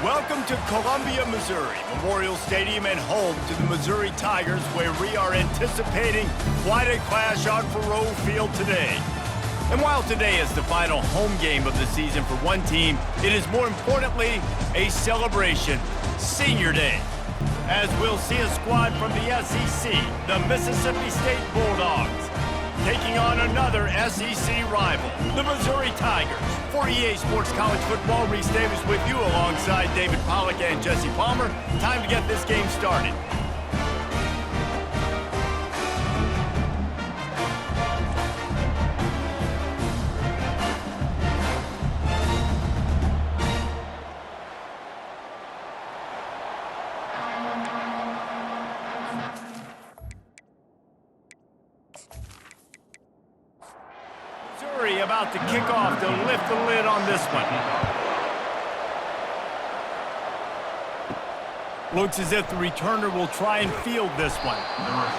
Welcome to Columbia, Missouri, Memorial Stadium and home to the Missouri Tigers, where we are anticipating quite a clash on Faroe Field today. And while today is the final home game of the season for one team, it is more importantly a celebration, Senior Day, as we'll see a squad from the SEC, the Mississippi State Bulldogs, taking on another SEC rival, the Missouri Tigers. For EA Sports College Football, Reese Davis with you alongside David Pollack and Jesse Palmer. Time to get this game started. Missouri about to kick off to lift the lid on this one. Looks as if the returner will try and field this one.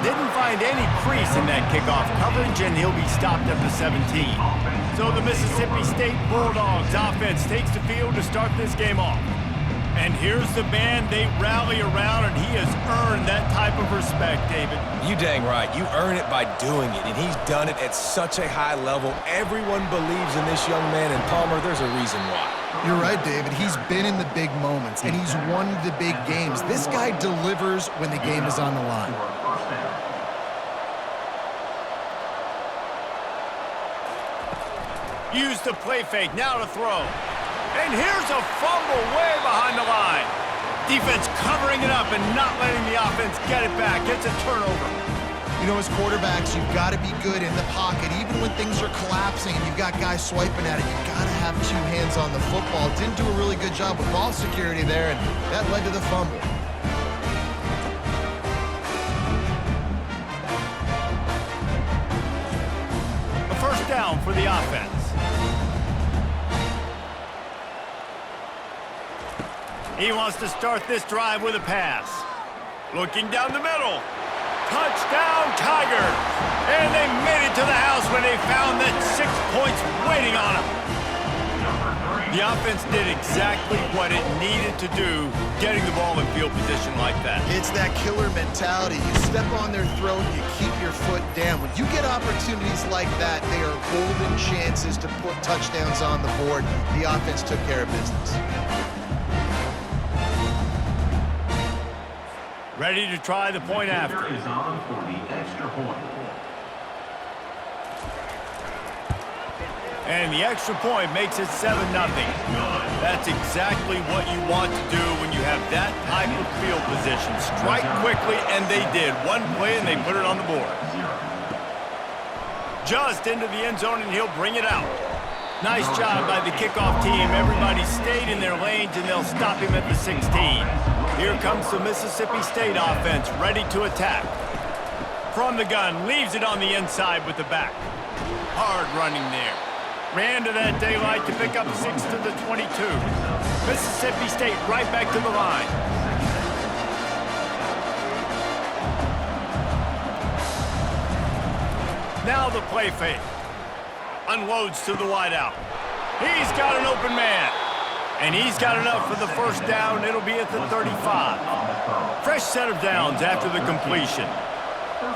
Didn't find any crease in that kickoff coverage, and he'll be stopped at the 17. So the Mississippi State Bulldogs offense takes the field to start this game off. And here's the man they rally around, and he has earned that type of respect, David. You dang right. You earn it by doing it, and he's done it at such a high level. Everyone believes in this young man, and Palmer, there's a reason why. You're right, David. He's been in the big moments, and he's won the big games. This guy delivers when the game is on the line. Use the play fake, now to throw. And here's a fumble way behind the line. Defense covering it up and not letting the offense get it back. It's a turnover. You know, as quarterbacks, you've got to be good in the pocket. Even when things are collapsing and you've got guys swiping at it, you've got to have two hands on the football. Didn't do a really good job with ball security there, and that led to the fumble. A first down for the offense. He wants to start this drive with a pass. Looking down the middle. Touchdown, Tigers! And they made it to the house when they found that 6 points waiting on them. The offense did exactly what it needed to do, getting the ball in field position like that. It's that killer mentality. You step on their throat, you keep your foot down. When you get opportunities like that, they are golden chances to put touchdowns on the board. The offense took care of business. Ready to try the point after. Is on for the extra point. And the extra point makes it 7-0. That's exactly what you want to do when you have that type of field position. Strike quickly, and they did. One play, and they put it on the board. Just into the end zone, and he'll bring it out. Nice job by the kickoff team. Everybody stayed in their lanes, and they'll stop him at the 16. Here comes the Mississippi State offense, ready to attack. From the gun, leaves it on the inside with the back. Hard running there. Ran to that daylight to pick up 6 to the 22. Mississippi State right back to the line. Now the play fake. Unloads to the wideout. He's got an open man. And he's got enough for the first down. It'll be at the 35. Fresh set of downs after the completion.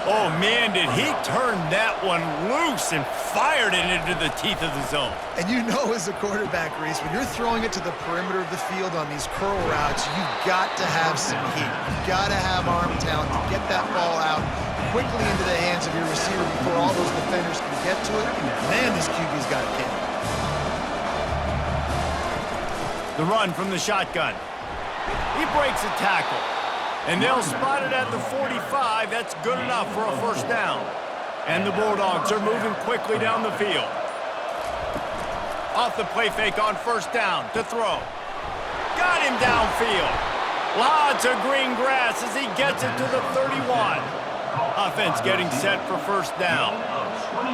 Oh, man, did he turn that one loose and fired it into the teeth of the zone. And you know, as a quarterback, Reese, when you're throwing it to the perimeter of the field on these curl routes, you've got to have some heat. You've got to have arm talent to get that ball out quickly into the hands of your receiver before all those defenders can get to it. Man, this QB's got a cannon. The run from the shotgun. He breaks a tackle. And they'll spot it at the 45. That's good enough for a first down. And the Bulldogs are moving quickly down the field. Off the play fake on first down to throw. Got him downfield. Lots of green grass as he gets it to the 31. Offense getting set for first down. 23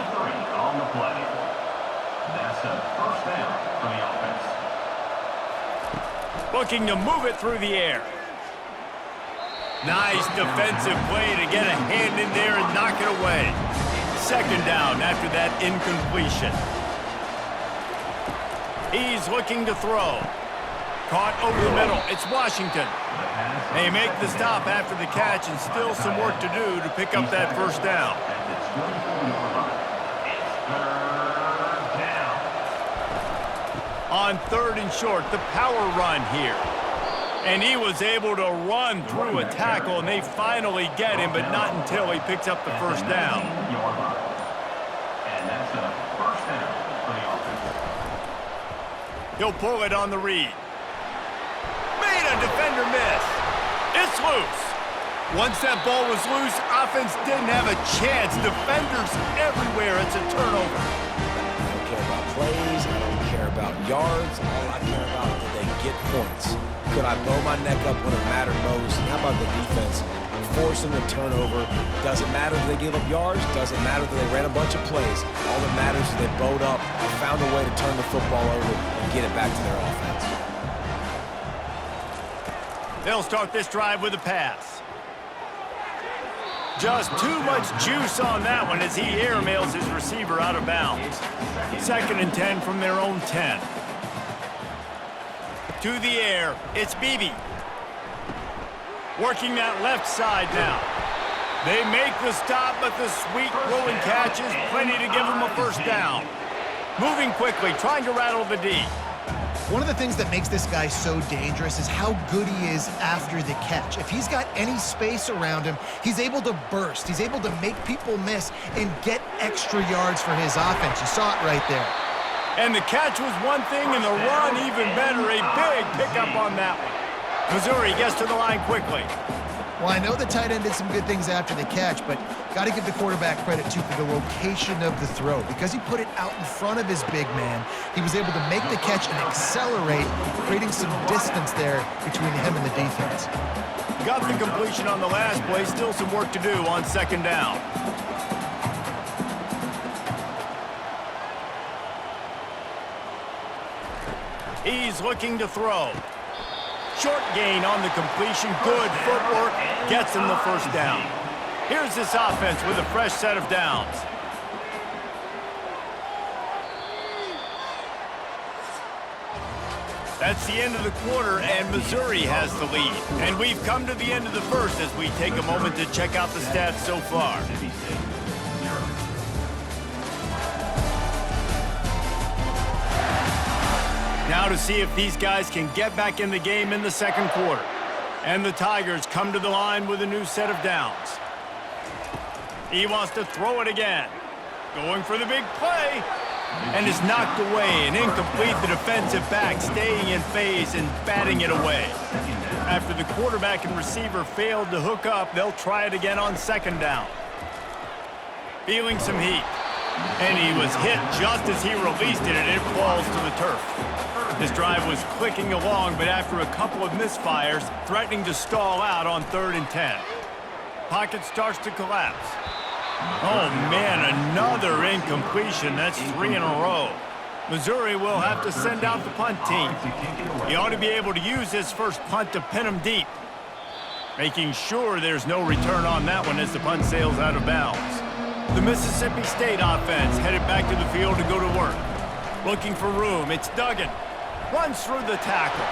on the play. That's a first down for the offense. Looking to move it through the air. Nice defensive play to get a hand in there and knock it away. Second down after that incompletion. He's looking to throw. Caught over the middle. It's Washington. They make the stop after the catch and still some work to do to pick up that first down. On 3rd and short, the power run here. And he was able to run through a tackle, and they finally get him, but not until he picks up the first down. And that's a first down for the offense. He'll pull it on the read. Made a defender miss. It's loose. Once that ball was loose, offense didn't have a chance. Defenders everywhere. It's a turnover. I don't care about plays. I don't care about yards. All I care about is they get points. Could I blow my neck up when it mattered most? And how about the defense? Forcing the turnover. Doesn't matter if they gave up yards. Doesn't matter if they ran a bunch of plays. All that matters is they bowed up and found a way to turn the football over and get it back to their offense. They'll start this drive with a pass. Just too much juice on that one as he airmails his receiver out of bounds. 2nd and 10 from their own 10. To the air, it's Beebe. Working that left side now. They make the stop, but the sweet rolling catch is plenty to give them a first down. Moving quickly, trying to rattle the D. One of the things that makes this guy so dangerous is how good he is after the catch. If he's got any space around him, he's able to burst. He's able to make people miss and get extra yards for his offense. You saw it right there. And the catch was one thing, and the run even better. A big pickup on that one. Missouri gets to the line quickly. Well, I know the tight end did some good things after the catch, but got to give the quarterback credit, too, for the location of the throw. Because he put it out in front of his big man, he was able to make the catch and accelerate, creating some distance there between him and the defense. Got the completion on the last play. Still some work to do on 2nd down. He's looking to throw. Short gain on the completion. Good footwork. Gets him the first down. Here's this offense with a fresh set of downs. That's the end of the quarter, and Missouri has the lead. And we've come to the end of the first as we take a moment to check out the stats so far. Now to see if these guys can get back in the game in the 2nd quarter. And the Tigers come to the line with a new set of downs. He wants to throw it again. Going for the big play. And is knocked away and incomplete. The defensive back staying in phase and batting it away. After the quarterback and receiver failed to hook up, they'll try it again on 2nd down. Feeling some heat. And he was hit just as he released it, and it falls to the turf. This drive was clicking along, but after a couple of misfires, threatening to stall out on 3rd and 10. Pocket starts to collapse. Oh, man, another incompletion. That's 3 in a row. Missouri will have to send out the punt team. He ought to be able to use this first punt to pin him deep. Making sure there's no return on that one as the punt sails out of bounds. The Mississippi State offense headed back to the field to go to work. Looking for room. It's Duggan. Runs through the tackle.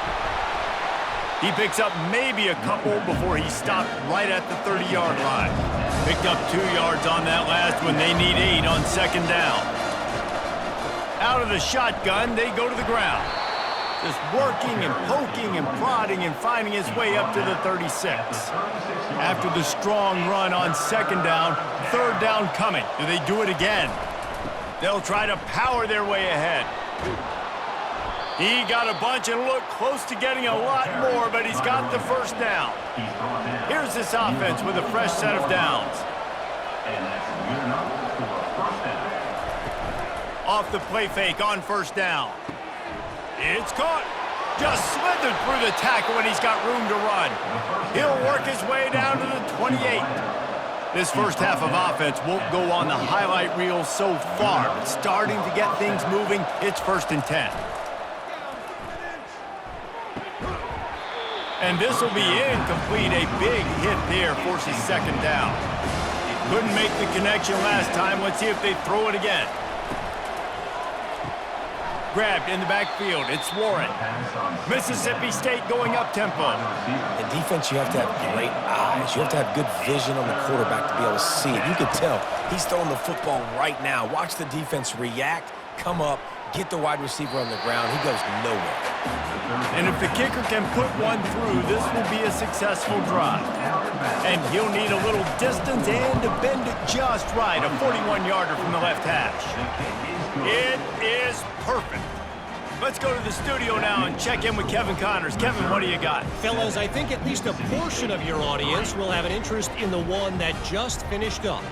He picks up maybe a couple before he stopped right at the 30-yard line. Picked up 2 yards on that last one. They need 8 on 2nd down. Out of the shotgun, they go to the ground. Just working and poking and prodding and finding his way up to the 36. After the strong run on 2nd down, 3rd down coming. Do they do it again? They'll try to power their way ahead. He got a bunch and looked close to getting a lot more, but he's got the first down. Here's this offense with a fresh set of downs. Off the play fake on 1st down. It's caught. Just slithered through the tackle, and he's got room to run. He'll work his way down to the 28. This first half of offense won't go on the highlight reel so far, but starting to get things moving, it's 1st and 10. And this will be incomplete. A big hit there forces 2nd down. Couldn't make the connection last time. Let's see if they throw it again. grabbed in the backfield. It's Warren. Mississippi State going up-tempo. In defense, you have to have great eyes. You have to have good vision on the quarterback to be able to see it. You can tell he's throwing the football right now. Watch the defense react, come up, get the wide receiver on the ground. He goes nowhere. And if the kicker can put one through, this will be a successful drive. And he'll need a little distance and to bend it just right. A 41-yarder from the left hash. It is perfect. Let's go to the studio now and check in with Kevin Connors. Kevin, what do you got? Fellas, I think at least a portion of your audience will have an interest in the one that just finished up.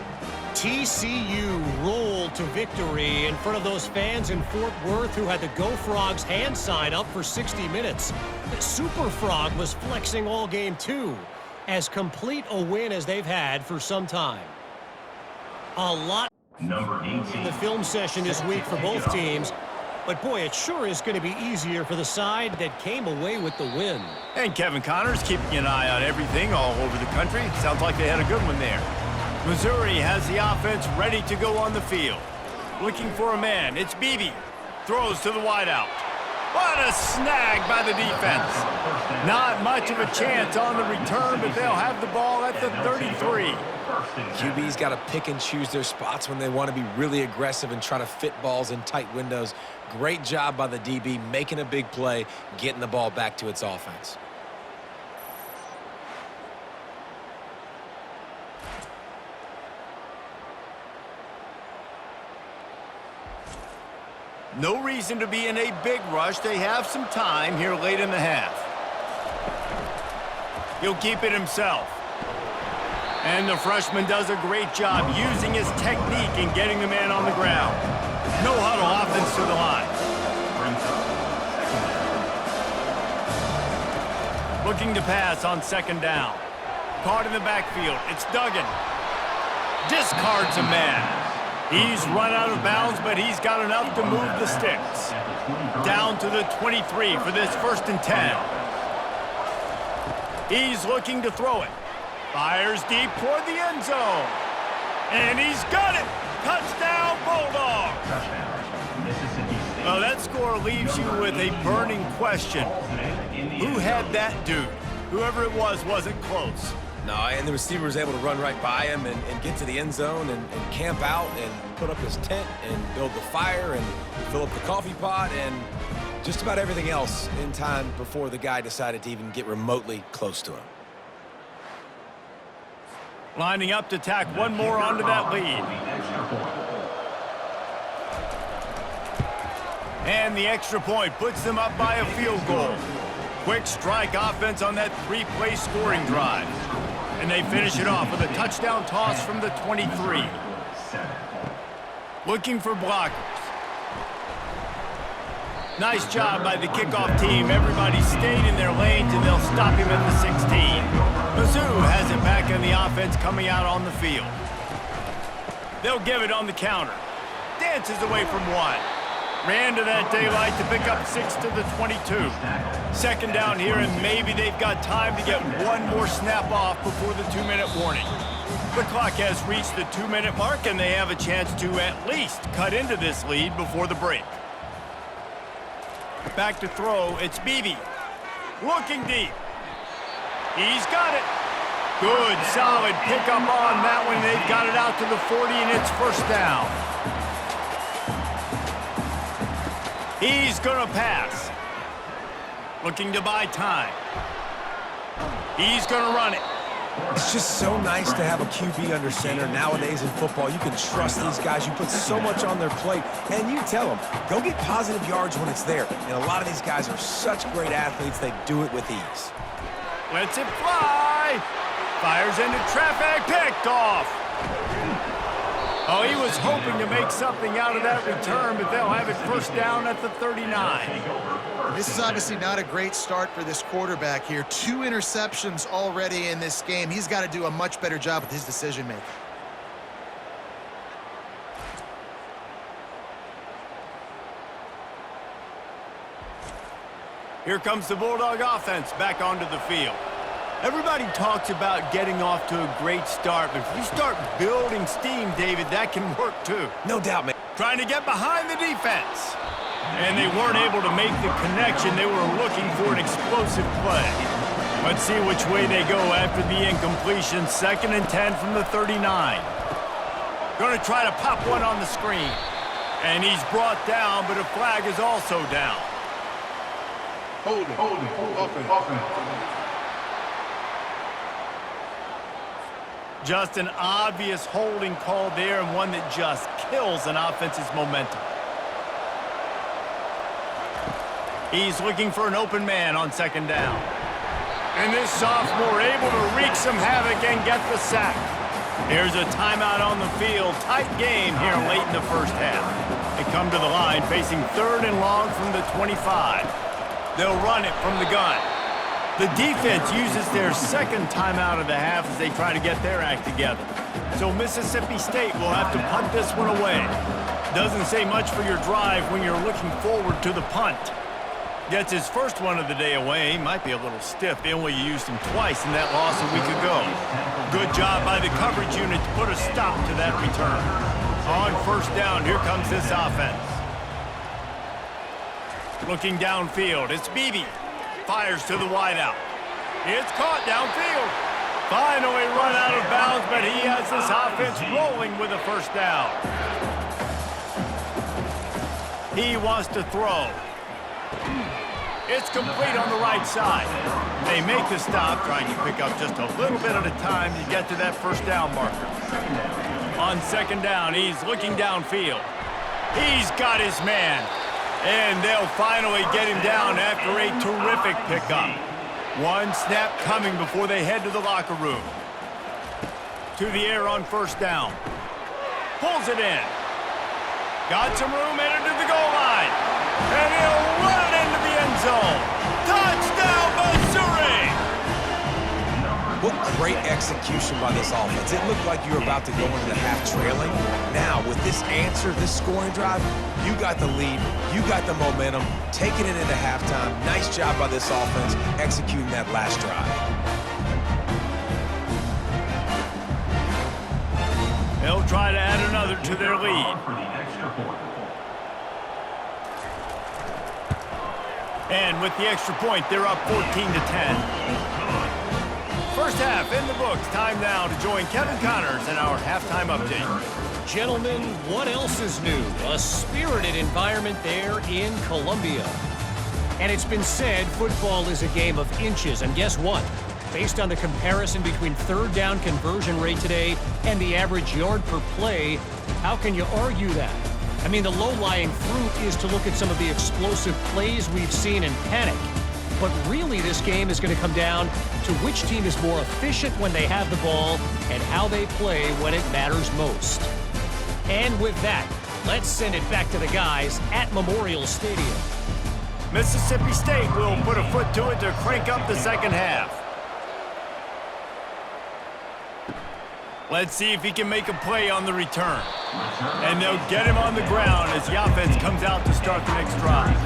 TCU rolled to victory in front of those fans in Fort Worth who had the Go Frogs hand sign up for 60 minutes. The Super Frog was flexing all game too. As complete a win as they've had for some time. A lot Number 18. in the film session this week for both teams, but boy, it sure is going to be easier for the side that came away with the win. And Kevin Connors keeping an eye on everything all over the country. Sounds like they had a good one there. Missouri has the offense ready to go on the field. Looking for a man. It's Beebe. Throws to the wideout. What a snag by the defense. Not much of a chance on the return, but they'll have the ball at the 33. QB's got to pick and choose their spots when they want to be really aggressive and try to fit balls in tight windows. Great job by the DB making a big play, getting the ball back to its offense. No reason to be in a big rush. They have some time here late in the half. He'll keep it himself. And the freshman does a great job using his technique and getting the man on the ground. No huddle offense to the line. Looking to pass on second down. Caught in the backfield. It's Duggan. Discards a man. He's run out of bounds, but he's got enough to move the sticks. Down to the 23 for this 1st and 10. He's looking to throw it. Fires deep toward the end zone. And he's got it. Touchdown, Bulldogs. Well, that score leaves you with a burning question. Who had that dude? Whoever it was wasn't close. No, and the receiver was able to run right by him and get to the end zone and camp out and put up his tent and build the fire and fill up the coffee pot and just about everything else in time before the guy decided to even get remotely close to him. Lining up to tack one more onto that lead. And the extra point puts them up by a field goal. Quick strike offense on that 3-play scoring drive. And they finish it off with a touchdown toss from the 23. Looking for blockers. Nice job by the kickoff team. Everybody stayed in their lanes, and they'll stop him at the 16. Mizzou has it back in the offense coming out on the field. They'll give it on the counter. Dances away from one. Ran to that daylight to pick up 6 to the 22. Second down here, and maybe they've got time to get one more snap off before the 2-minute warning. The clock has reached the 2-minute mark, and they have a chance to at least cut into this lead before the break. Back to throw, it's Beebe. Looking deep. He's got it. Good, solid pickup on that one. They've got it out to the 40, and it's 1st down. He's going to pass. Looking to buy time. He's going to run it. It's just so nice to have a QB under center. Nowadays in football, you can trust these guys. You put so much on their plate, and you tell them, go get positive yards when it's there. And a lot of these guys are such great athletes, they do it with ease. Lets it fly. Fires into traffic. Picked off. Oh, he was hoping to make something out of that return, but they'll have it 1st down at the 39. This is obviously not a great start for this quarterback here. 2 interceptions already in this game. He's got to do a much better job with his decision-making. Here comes the Bulldog offense back onto the field. Everybody talks about getting off to a great start, but if you start building steam, David, that can work too. No doubt, man. Trying to get behind the defense. And they weren't able to make the connection. They were looking for an explosive play. Let's see which way they go after the incompletion. 2nd and 10 from the 39. Going to try to pop one on the screen. And he's brought down, but a flag is also down. Hold it. Offense. Just an obvious holding call there, and one that just kills an offense's momentum. He's looking for an open man on 2nd down. And this sophomore able to wreak some havoc and get the sack. Here's a timeout on the field. Tight game here late in the first half. They come to the line facing 3rd and long from the 25. They'll run it from the gun. The defense uses their 2nd timeout of the half as they try to get their act together. So Mississippi State will have to punt this one away. Doesn't say much for your drive when you're looking forward to the punt. Gets his first one of the day away. Might be a little stiff. They only used him twice in that loss a week ago. Good job by the coverage unit to put a stop to that return. On 1st down, here comes this offense. Looking downfield, it's Beebe. Fires to the wideout. It's caught downfield. Finally run out of bounds, but he has this offense rolling with a 1st down. He wants to throw. It's complete on the right side. They make the stop, trying to pick up just a little bit at a time to get to that 1st down marker. On 2nd down, he's looking downfield. He's got his man. And they'll finally get him down after a terrific pickup. One snap coming before they head to the locker room. To the air on 1st down. Pulls it in. Got some room, headed to the goal line. And he'll run it into the end zone. Touchdown, Missouri! What great execution by this offense. It looked like you were about to go into the half trailing. Now, with this answer, this scoring drive, you got the lead, you got the momentum, taking it into halftime. Nice job by this offense executing that last drive. They'll try to add another to their lead. And with the extra point, they're up 14-10. First half in the books. Time now to join Kevin Connors in our halftime update. Gentlemen, what else is new? A spirited environment there in Columbia. And it's been said football is a game of inches. And guess what? Based on the comparison between 3rd down conversion rate today and the average yard per play, how can you argue that? I mean, the low-lying fruit is to look at some of the explosive plays we've seen in panic. But really, this game is going to come down to which team is more efficient when they have the ball and how they play when it matters most. And with that, let's send it back to the guys at Memorial Stadium. Mississippi State will put a foot to it to crank up the 2nd half. Let's see if he can make a play on the return. And they'll get him on the ground as the offense comes out to start the next drive.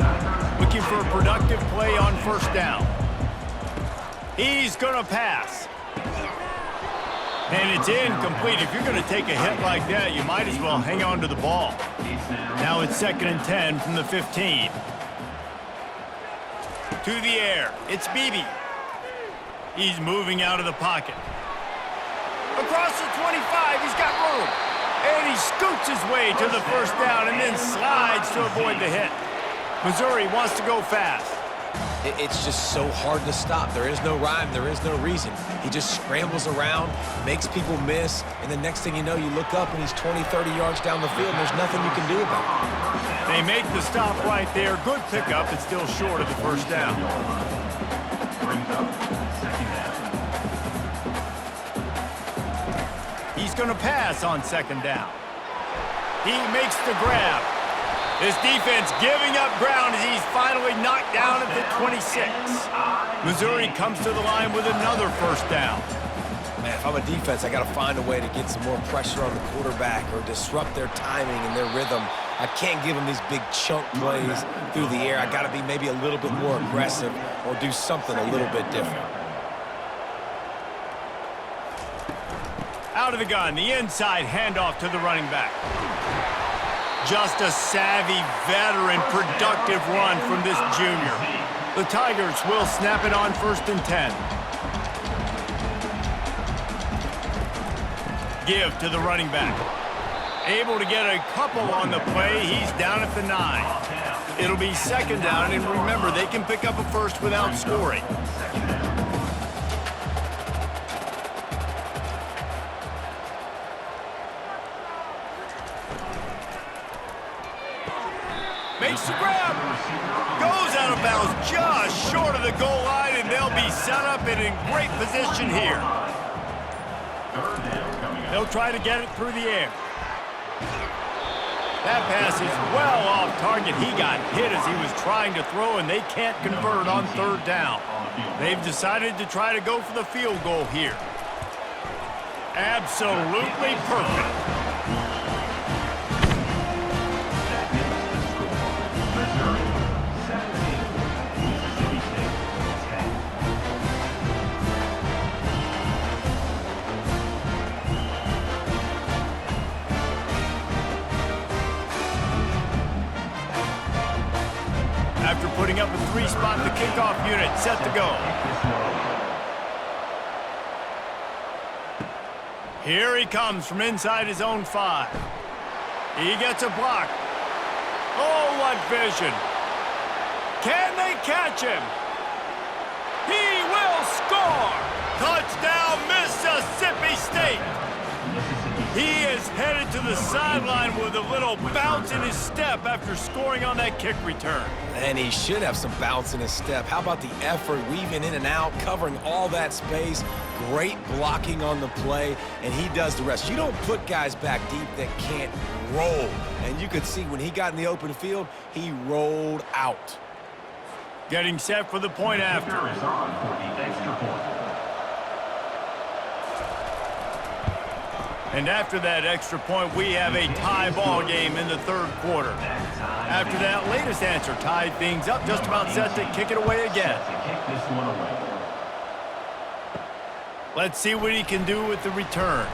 Looking for a productive play on 1st down. He's going to pass. And it's incomplete. If you're going to take a hit like that, you might as well hang on to the ball. Now it's 2nd and 10 from the 15. To the air, it's Beebe. He's moving out of the pocket. Across the 25, he's got room. And he scoots his way to the 1st down and then slides to avoid the hit. Missouri wants to go fast. It's just so hard to stop. There is no rhyme. There is no reason. He just scrambles around, makes people miss, and the next thing you know, you look up and he's 20, 30 yards down the field, and there's nothing you can do about it. They make the stop right there. Good pickup. It's still short of the 1st down. He's going to pass on 2nd down. He makes the grab. This defense giving up ground as he's finally knocked down at the 26. Missouri comes to the line with another 1st down. Man, if I'm a defense, I got to find a way to get some more pressure on the quarterback or disrupt their timing and their rhythm. I can't give them these big chunk plays through the air. I got to be maybe a little bit more aggressive or do something a little bit different. Out of the gun, the inside handoff to the running back. Just a savvy, veteran, productive run from this junior. The Tigers will snap it on 1st and 10. Give to the running back. Able to get a couple on the play. He's down at the 9. It'll be 2nd down, and remember, they can pick up a first without scoring. Makes the grab. Goes out of bounds just short of the goal line, and they'll be set up and in great position here. They'll try to get it through the air. That pass is well off target. He got hit as he was trying to throw, and they can't convert on 3rd down. They've decided to try to go for the field goal here. Absolutely perfect. After putting up a 3-spot, the kickoff unit set to go. Here he comes from inside his own 5. He gets a block. Oh, what vision. Can they catch him? He will score! Touchdown, Mississippi State! He is headed to the sideline with a little bounce in his step after scoring on that kick return. And he should have some bounce in his step. How about the effort, weaving in and out, covering all that space, great blocking on the play, and he does the rest. You don't put guys back deep that can't roll. And you could see when he got in the open field, he rolled out. Getting set for the point after. Is on for the extra point. And after that extra point, we have a tie ball game in the 3rd quarter. After that latest answer tied things up, just about set to kick it away again. Let's see what he can do with the return.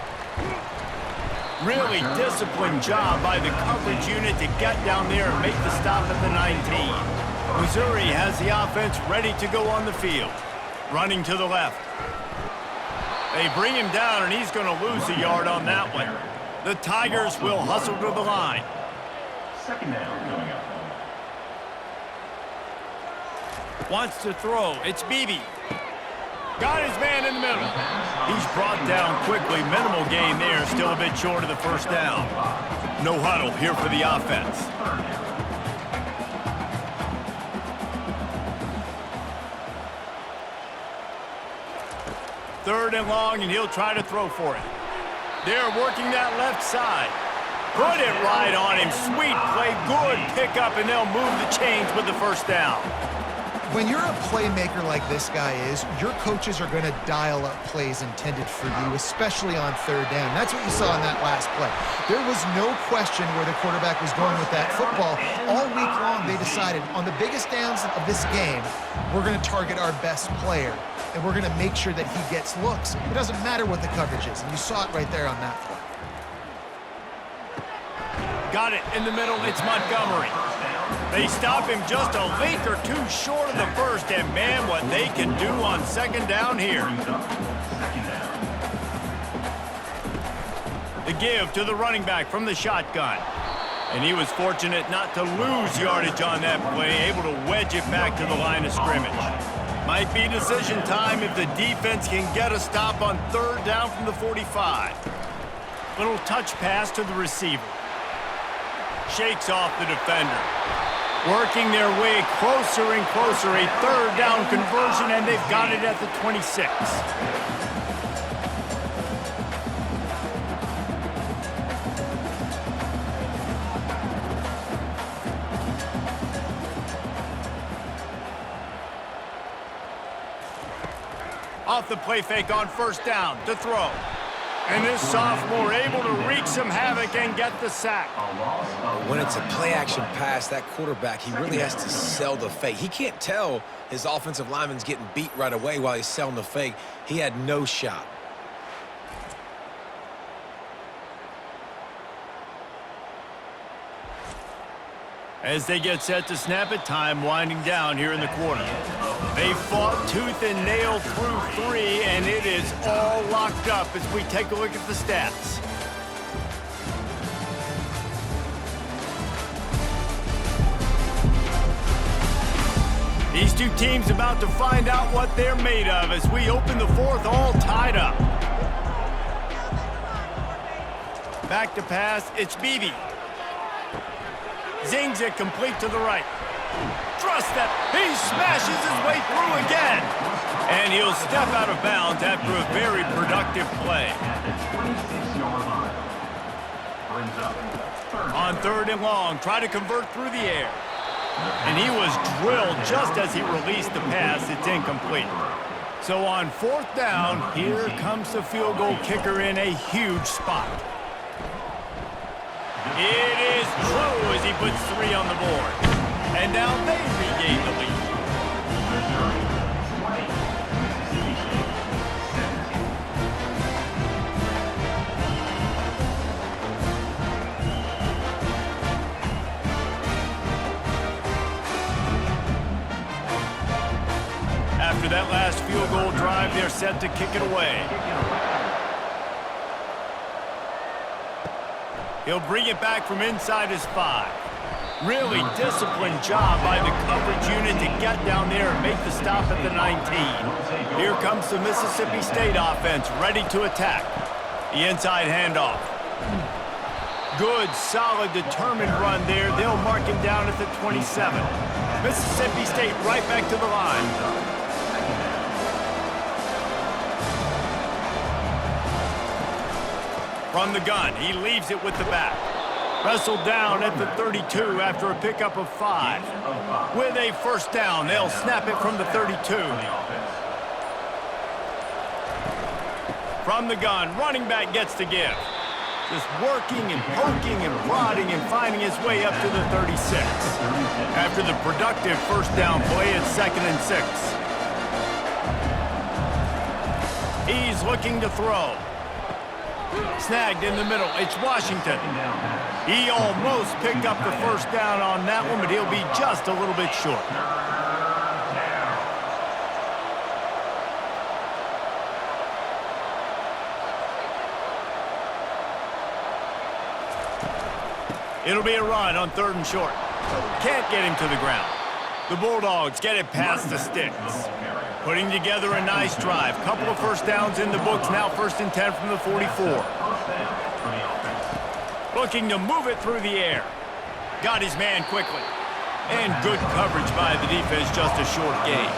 Really disciplined job by the coverage unit to get down there and make the stop at the 19. Missouri has the offense ready to go on the field. Running to the left. They bring him down, and he's going to lose a yard on that one. The Tigers will hustle to the line. 2nd down coming up. Wants to throw. It's Beebe. Got his man in the middle. He's brought down quickly. Minimal gain there. Still a bit short of the 1st down. No huddle here for the offense. 3rd and long, and he'll try to throw for it. They're working that left side. Put it right on him. Sweet play, good pickup, and they'll move the chains with the 1st down. When you're a playmaker like this guy is, your coaches are going to dial up plays intended for you, especially on 3rd down. That's what you saw in that last play. There was no question where the quarterback was going with that football. All week long, they decided on the biggest downs of this game, we're going to target our best player, and we're going to make sure that he gets looks. It doesn't matter what the coverage is, and you saw it right there on that play. Got it in the middle. It's Montgomery. They stop him just a link or two short of the 1st, and man, what they can do on 2nd down here. The give to the running back from the shotgun. And he was fortunate not to lose yardage on that play, able to wedge it back to the line of scrimmage. Might be decision time if the defense can get a stop on 3rd down from the 45. Little touch pass to the receiver. Shakes off the defender. Working their way closer and closer. A 3rd down conversion, and they've got it at the 26. Off the play fake on 1st down to throw. And this sophomore able to wreak some havoc and get the sack. When it's a play-action pass, that quarterback, he really has to sell the fake. He can't tell his offensive lineman's getting beat right away while he's selling the fake. He had no shot. As they get set to snap it, time winding down here in the quarter. They fought tooth and nail through 3, and it is all locked up as we take a look at the stats. These two teams about to find out what they're made of as we open the fourth all tied up. Back to pass, it's Beebe. Zings it complete to the right. Trust that he smashes his way through again. And he'll step out of bounds after a very productive play. On 3rd and long, try to convert through the air. And he was drilled just as he released the pass. It's incomplete. So on 4th down, here comes the field goal kicker in a huge spot. It is true as he puts 3 on the board. And now they regain the lead. After that last field goal drive, they're set to kick it away. He'll bring it back from inside his 5. Really disciplined job by the coverage unit to get down there and make the stop at the 19. Here comes the Mississippi State offense ready to attack. The inside handoff. Good, solid, determined run there. They'll mark him down at the 27. Mississippi State right back to the line. From the gun, he leaves it with the back. Wrestled down at the 32 after a pickup of 5. With a first down, they'll snap it from the 32. From the gun, running back gets to give. Just working and poking and prodding and finding his way up to the 36. After the productive first down play, it's 2nd and 6. He's looking to throw. Snagged in the middle. It's Washington. He almost picked up the first down on that one, but he'll be just a little bit short. It'll be a run on 3rd and short. Can't get him to the ground. The Bulldogs get it past the sticks. Putting together a nice drive. Couple of first downs in the books. Now 1st and 10 from the 44. Looking to move it through the air. Got his man quickly. And good coverage by the defense, just a short gain.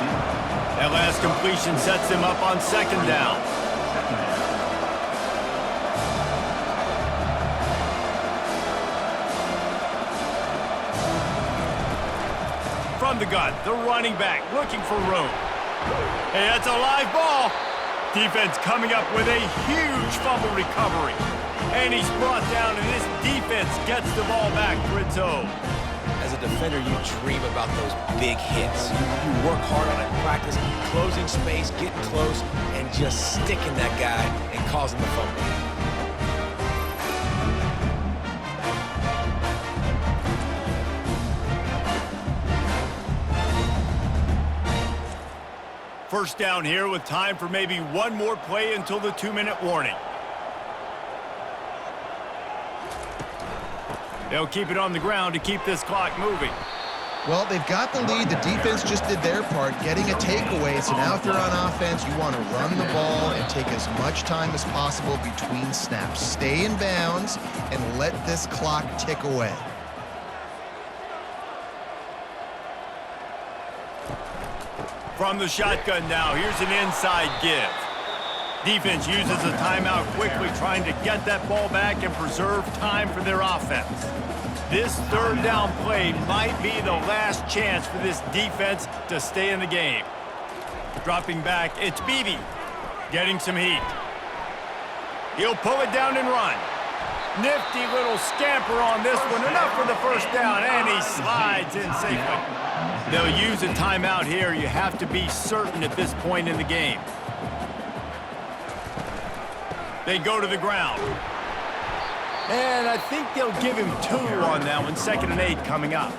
That last completion sets him up on 2nd down. From the gun, the running back looking for room. Hey, that's a live ball. Defense coming up with a huge fumble recovery. And he's brought down, and this defense gets the ball back for its own. As a defender, you dream about those big hits. You work hard on it in practice, closing space, getting close, and just sticking that guy and causing the fumble. First down here with time for maybe one more play until the 2-minute warning. They'll keep it on the ground to keep this clock moving. Well, they've got the lead. The defense just did their part, getting a takeaway. So now if they're on offense, you want to run the ball and take as much time as possible between snaps. Stay in bounds and let this clock tick away. From the shotgun now, here's an inside give. Defense uses a timeout quickly, trying to get that ball back and preserve time for their offense. This 3rd down play might be the last chance for this defense to stay in the game. Dropping back, it's Beebe, getting some heat. He'll pull it down and run. Nifty little scamper on this one, enough for the first down, and he slides in safely. They'll use a timeout here. You have to be certain at this point in the game. They go to the ground. And I think they'll give him 2 on that one. 2nd and 8 coming up.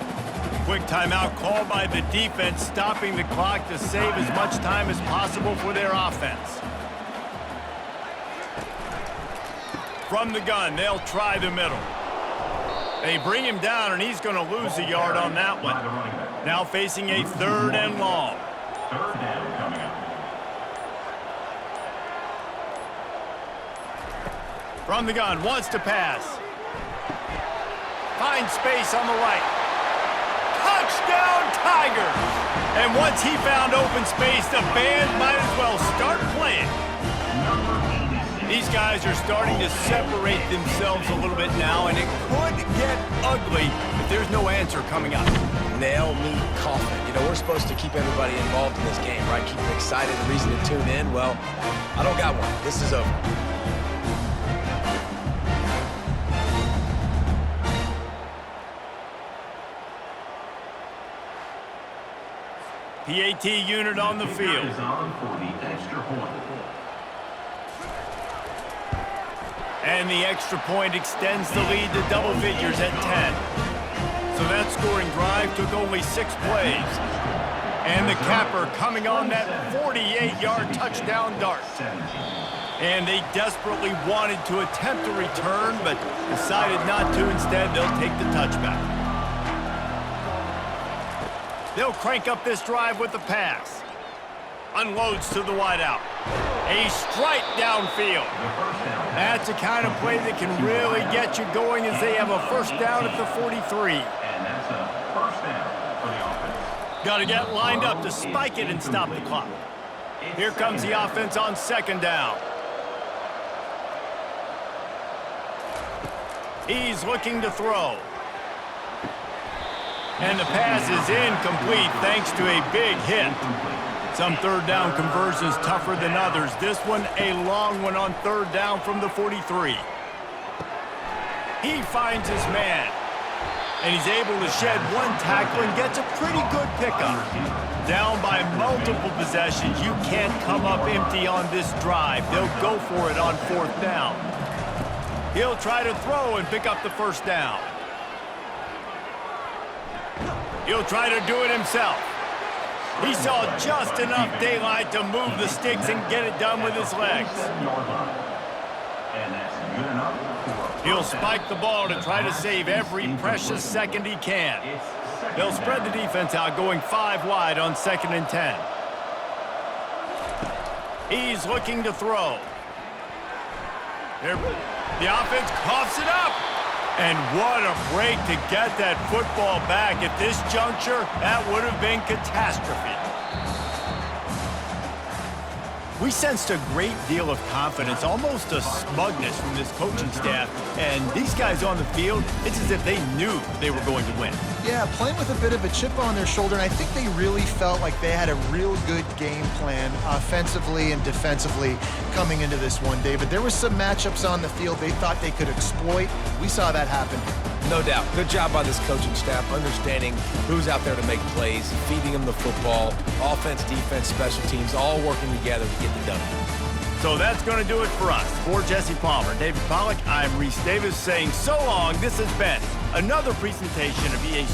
Quick timeout called by the defense, stopping the clock to save as much time as possible for their offense. From the gun, they'll try the middle. They bring him down, and he's going to lose a yard on that one. Now facing a 3rd and long. 3rd down coming up. From the gun, wants to pass. Finds space on the right. Touchdown, Tigers! And once he found open space, the band might as well start playing. These guys are starting to separate themselves a little bit now, and it could get ugly if there's no answer coming up. Nail me coffin. You know, we're supposed to keep everybody involved in this game, right? Keep them excited, a reason to tune in. Well, I don't got one. This is over. PAT unit on the field. Is on for the extra point. And the extra point extends the lead to double figures at 10. So that scoring drive took only 6 plays. And the capper coming on that 48-yard touchdown dart. And they desperately wanted to attempt a return, but decided not to. Instead, they'll take the touchback. They'll crank up this drive with the pass. Unloads to the wideout. A strike downfield. That's the kind of play that can really get you going as they have a 1st down at the 43. And that's a 1st down for the offense. Got to get lined up to spike it and stop the clock. Here comes the offense on 2nd down. He's looking to throw. And the pass is incomplete thanks to a big hit. Some 3rd down conversions tougher than others. This one a long one on 3rd down from the 43. He finds his man. And he's able to shed 1 tackle and gets a pretty good pickup. Down by multiple possessions, you can't come up empty on this drive. They'll go for it on 4th down. He'll try to throw and pick up the 1st down. He'll try to do it himself. He saw just enough daylight to move the sticks and get it done with his legs. And that's good enough. He'll spike the ball to try to save every precious second he can. They'll spread the defense out, going 5 wide on 2nd and 10. He's looking to throw. The offense coughs it up. And what a break to get that football back. At this juncture, that would have been catastrophe. We sensed a great deal of confidence, almost a smugness from this coaching staff. And these guys on the field, it's as if they knew they were going to win. Yeah, playing with a bit of a chip on their shoulder, and I think they really felt like they had a real good game plan offensively and defensively coming into this one, David. There were some matchups on the field they thought they could exploit. We saw that happen. No doubt. Good job by this coaching staff, understanding who's out there to make plays, feeding them the football, offense, defense, special teams, all working together to get the done. So that's going to do it for us. For Jesse Palmer, David Pollack, I'm Reese Davis saying so long. This has been another presentation of EA